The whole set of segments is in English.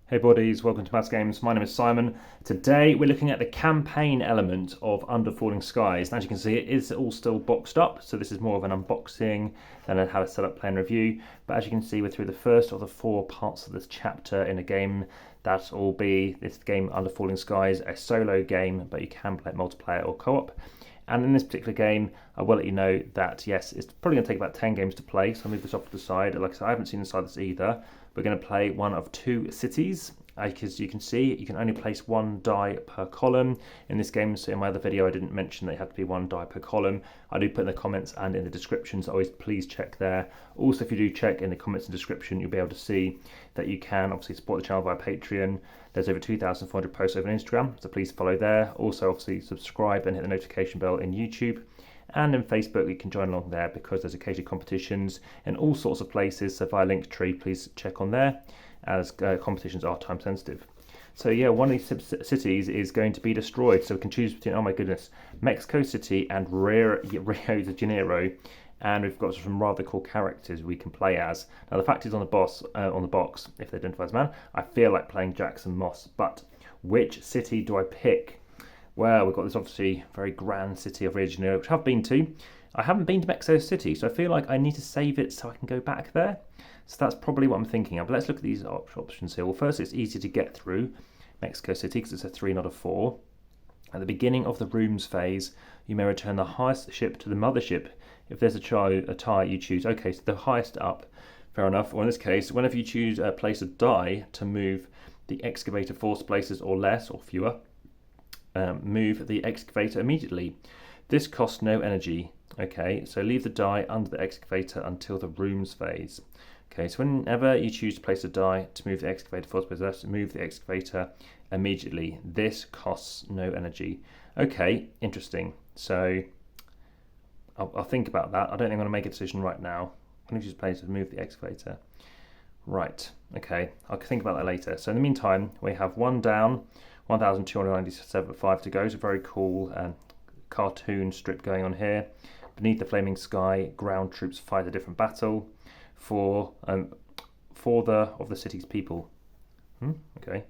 Hey buddies, welcome to AmassGames. My name is Simon. Today we're looking at the campaign element of Under Falling Skies. And as you can see, it is all still boxed up, so this is more of an unboxing than how to set up, play and review. But as you can see, we're through the first of the 4 parts of this chapter in a game that will be this game Under Falling Skies, a solo game, but you can play it multiplayer or co-op. And in this particular game, I will let you know that yes, it's probably going to take about 10 games to play, so I'll move this off to the side. Like I said, I haven't seen inside this either. We're going to play one of 2 cities. As you can see, you can only place 1 die per column in this game. So in my other video, I didn't mention that you have to be 1 die per column. I do put in the comments and in the description, so always please check there. Also, if you do check in the comments and description, you'll be able to see that you can obviously support the channel via Patreon. There's over 2,400 posts over on Instagram, so please follow there. Also, obviously, subscribe and hit the notification bell in YouTube. And in Facebook, you can join along there because there's occasionally competitions in all sorts of places. So via Linktree, please check on there, as competitions are time sensitive. So yeah, one of these cities is going to be destroyed. So we can choose between, oh my goodness, Mexico City and Rio de Janeiro. And we've got some rather cool characters we can play as. Now the fact is on the box, if they identify as man, I feel like playing Jackson Moss. But which city do I pick? Well, we've got this obviously very grand city of Rio de Janeiro, which I've been to. I haven't been to Mexico City, so I feel like I need to save it so I can go back there. So that's probably what I'm thinking of. But let's look at these options here. Well, first, it's easy to get through Mexico City because it's a 3, not a 4. At the beginning of the rooms phase, you may return the highest ship to the mothership. If there's a tie, you choose. Okay, so the highest up. Fair enough. Or in this case, whenever you choose a place a die to move the excavator 4 places or less or fewer, move the excavator immediately. This costs no energy. Okay, so leave the die under the excavator until the rooms phase. Okay, so whenever you choose to place a die to move the excavator 4 places, move the excavator immediately. This costs no energy. Okay, interesting. So I'll think about that. I don't think I'm going to make a decision right now. When you choose a place to move the excavator. Right, okay, I'll think about that later. So in the meantime, we have 1 down, 1,297.5 to go. So very cool cartoon strip going on here. Beneath the flaming sky, ground troops fight a different battle for the city's people. Okay,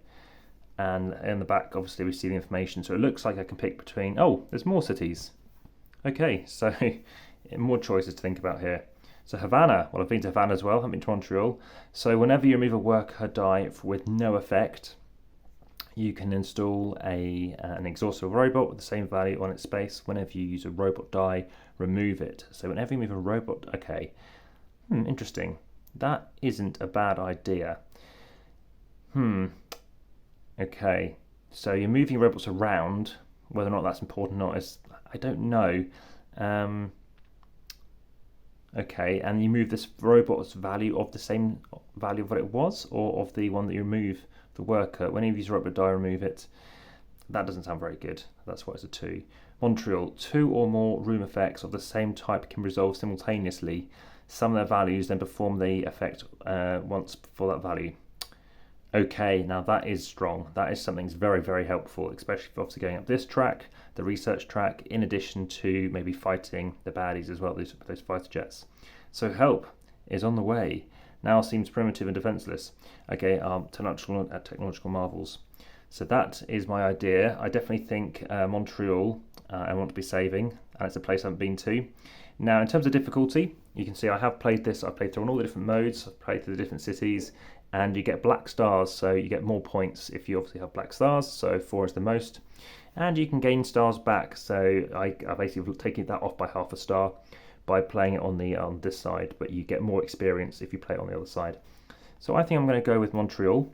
and in the back, obviously, we see the information. So it looks like I can pick between. Oh, there's more cities. Okay, so more choices to think about here. So Havana. Well, I've been to Havana as well. I haven't been to Montreal. So whenever you remove a worker die with no effect, you can install an exhaustive robot with the same value on its space. Whenever you use a robot die, remove it. So whenever you move a robot, okay, interesting. That isn't a bad idea. Okay, so you're moving robots around. Whether or not that's important or not is, I don't know. Okay, and you move this robot's value of the same value of what it was, or of the one that you remove, the worker. When you use robot die, remove it. That doesn't sound very good. That's why it's a 2. Montreal. 2 or more room effects of the same type can resolve simultaneously. Sum their values, then perform the effect once for that value. Okay, now that is strong. That is something that's very, very helpful, especially for obviously going up this track, the research track, in addition to maybe fighting the baddies as well, those fighter jets. So help is on the way. Now seems primitive and defenseless. Okay, technological marvels. So that is my idea. I definitely think Montreal I want to be saving, and it's a place I haven't been to. Now, in terms of difficulty, you can see I have played this. I've played through on all the different modes. I've played through the different cities, and you get black stars, so you get more points if you obviously have black stars, so 4 is the most. And you can gain stars back, so I basically taken that off by half a star by playing it on this side, but you get more experience if you play it on the other side. So I think I'm going to go with Montreal.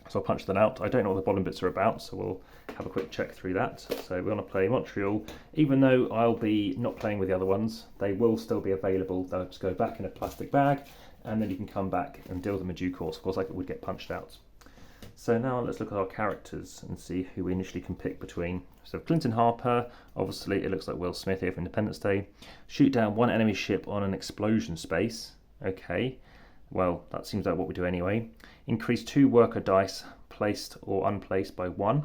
So I'll punch that out. I don't know what the bottom bits are about, so we'll have a quick check through that. So we want to play Montreal. Even though I'll be not playing with the other ones, they will still be available. They'll just go back in a plastic bag, and then you can come back and deal them in due course. Of course, like it would get punched out. So now let's look at our characters and see who we initially can pick between. So Clinton Harper, obviously it looks like Will Smith here for Independence Day. Shoot down 1 enemy ship on an explosion space. Okay, well that seems like what we do anyway. Increase 2 worker dice placed or unplaced by 1.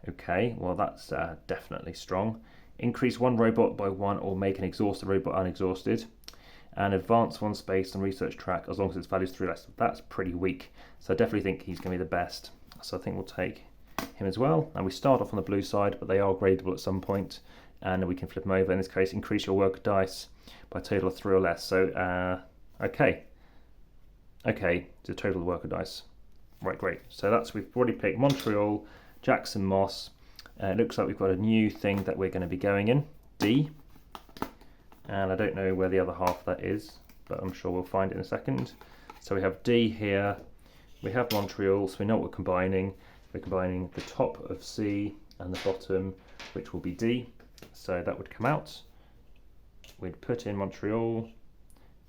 Okay, well that's definitely strong. Increase 1 robot by 1 or make an exhausted robot unexhausted. and advanced one space on research track as long as its value is 3 less. That's pretty weak. So I definitely think he's going to be the best. So I think we'll take him as well. And we start off on the blue side, but they are gradable at some point, and we can flip them over. In this case, increase your worker dice by a total of 3 or less. So okay, the total worker dice. Right, great. So we've already picked Montreal, Jackson, Moss. It looks like we've got a new thing that we're going to be going in, D. And I don't know where the other half of that is, but I'm sure we'll find it in a second. So we have D here. We have Montreal, so we know what we're combining. We're combining the top of C and the bottom, which will be D. So that would come out. We'd put in Montreal,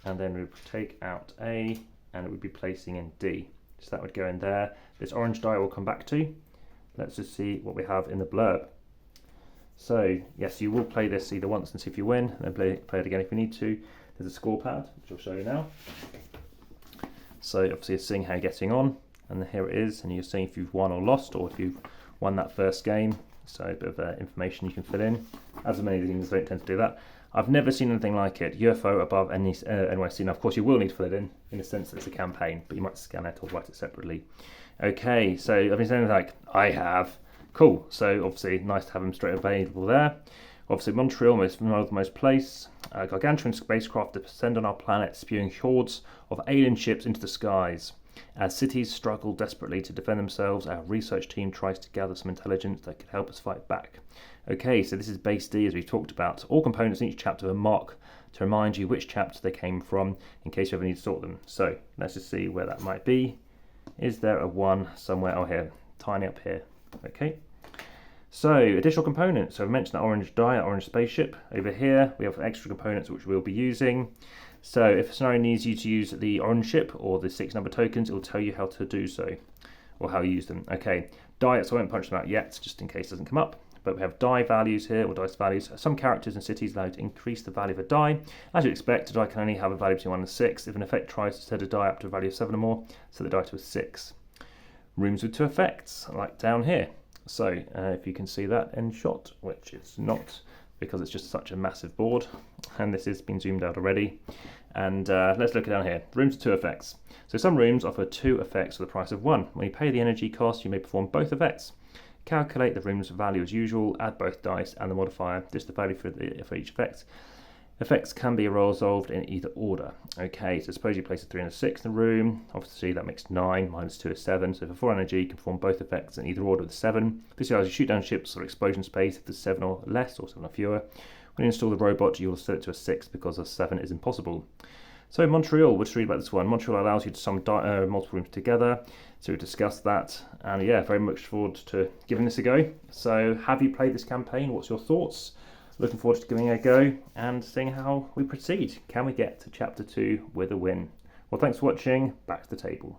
and then we'd take out A, and it would be placing in D. So that would go in there. This orange die we'll come back to. Let's just see what we have in the blurb. So yes, you will play this either once and see if you win, and then play it again if you need to. There's a score pad, which I'll show you now. So obviously you're seeing how you're getting on, and here it is, and you're seeing if you've won or lost, or if you've won that first game. So a bit of information you can fill in. As with many things, don't tend to do that. I've never seen anything like it. UFO above NYC. Now, of course, you will need to fill it in the sense that it's a campaign, but you might scan it or write it separately. Okay, so I've been saying like, I have. Cool, so obviously nice to have them straight available there. Obviously Montreal is one of the most place. Gargantuan spacecraft descend on our planet, spewing hordes of alien ships into the skies. As cities struggle desperately to defend themselves, our research team tries to gather some intelligence that could help us fight back. Okay, so this is base D as we've talked about. All components in each chapter are marked to remind you which chapter they came from in case you ever need to sort them. So let's just see where that might be. Is there a 1 somewhere? Oh, here, tiny up here. Okay. So additional components. So I've mentioned that orange die, orange spaceship. Over here we have extra components which we'll be using. So if a scenario needs you to use the orange ship or the 6 number tokens, it will tell you how to do so, or how you use them. Okay, die, so I won't punch them out yet, just in case it doesn't come up. But we have die values here, or dice values. Some characters and cities allow you to increase the value of a die. As you expect, a die can only have a value between 1 and 6. If an effect tries to set a die up to a value of 7 or more, set the die to a 6. Rooms with 2 effects, like down here. So if you can see that in shot, which it's not, because it's just such a massive board, and this has been zoomed out already. And let's look down here. Rooms with 2 effects. So some rooms offer 2 effects for the price of 1. When you pay the energy cost, you may perform both effects. Calculate the room's value as usual, add both dice and the modifier, just the value for each effect. Effects can be resolved in either order. Okay, so suppose you place a 3 and a 6 in the room. Obviously that makes 9, minus 2 is 7. So for 4 energy, you can perform both effects in either order with 7. This allows you to shoot down ships or explosion space if there's 7 or less, or 7 or fewer. When you install the robot, you will set it to a 6 because a 7 is impossible. So Montreal, we'll just read about this one. Montreal allows you to sum multiple rooms together. So we discussed that, and yeah, very much forward to giving this a go. So have you played this campaign? What's your thoughts? Looking forward to giving it a go and seeing how we proceed. Can we get to chapter 2 with a win? Well, thanks for watching. Back to the table.